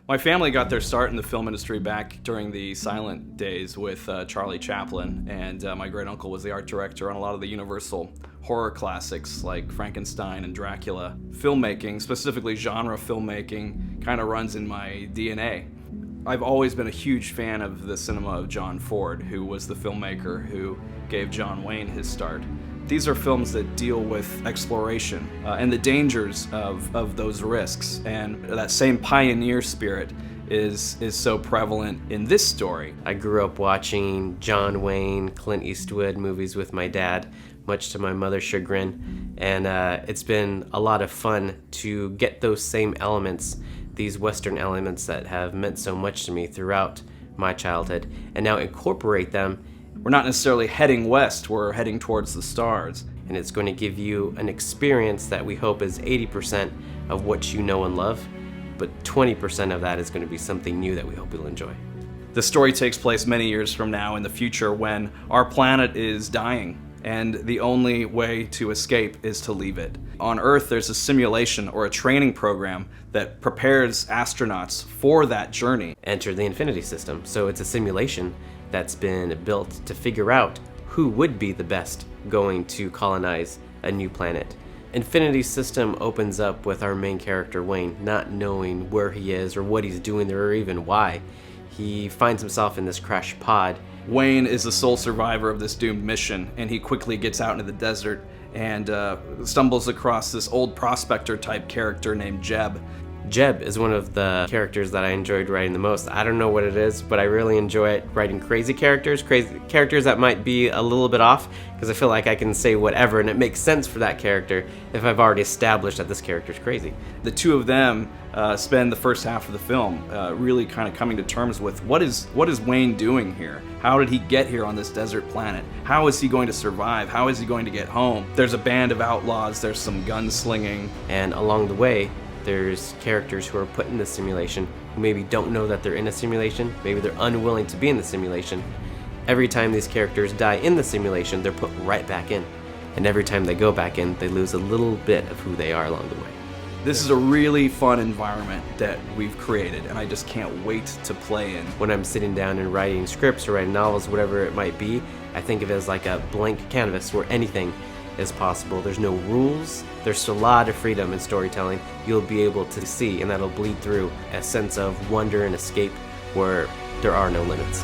My family got their start in the film industry back during the silent days with Charlie Chaplin, and my great uncle was the art director on a lot of the Universal horror classics like Frankenstein and Dracula. Filmmaking, specifically genre filmmaking, kind of runs in my DNA. I've always been a huge fan of the cinema of John Ford, who was the filmmaker who gave John Wayne his start. These are films that deal with exploration and the dangers of those risks, and that same pioneer spirit is so prevalent in this story. I grew up watching John Wayne, Clint Eastwood movies with my dad, much to my mother's chagrin, and it's been a lot of fun to get those same elements, these Western elements that have meant so much to me throughout my childhood, and now incorporate them. We're not necessarily heading west, we're heading towards the stars. And it's going to give you an experience that we hope is 80% of what you know and love, but 20% of that is going to be something new that we hope you'll enjoy. The story takes place many years from now in the future when our planet is dying, and the only way to escape is to leave it. On Earth, there's a simulation or a training program that prepares astronauts for that journey. Enter the Infinity System. So it's a simulation that's been built to figure out who would be the best going to colonize a new planet. Infinity System opens up with our main character Wayne not knowing where he is or what he's doing there or even why. He finds himself in this crashed pod. Wayne is the sole survivor of this doomed mission, and he quickly gets out into the desert and stumbles across this old prospector type character named Jeb. Jeb is one of the characters that I enjoyed writing the most. I don't know what it is, but I really enjoy it, writing crazy characters that might be a little bit off, because I feel like I can say whatever and it makes sense for that character if I've already established that this character's crazy. The two of them spend the first half of the film really kind of coming to terms with what is Wayne doing here? How did he get here on this desert planet? How is he going to survive? How is he going to get home? There's a band of outlaws, there's some gunslinging. And along the way, there's characters who are put in the simulation who maybe don't know that they're in a simulation, maybe they're unwilling to be in the simulation. Every time these characters die in the simulation, they're put right back in. And every time they go back in, they lose a little bit of who they are along the way. This is a really fun environment that we've created, and I just can't wait to play in. When I'm sitting down and writing scripts or writing novels, whatever it might be, I think of it as like a blank canvas where anything is possible. There's no rules. There's a lot of freedom in storytelling you'll be able to see, and that'll bleed through a sense of wonder and escape where there are no limits.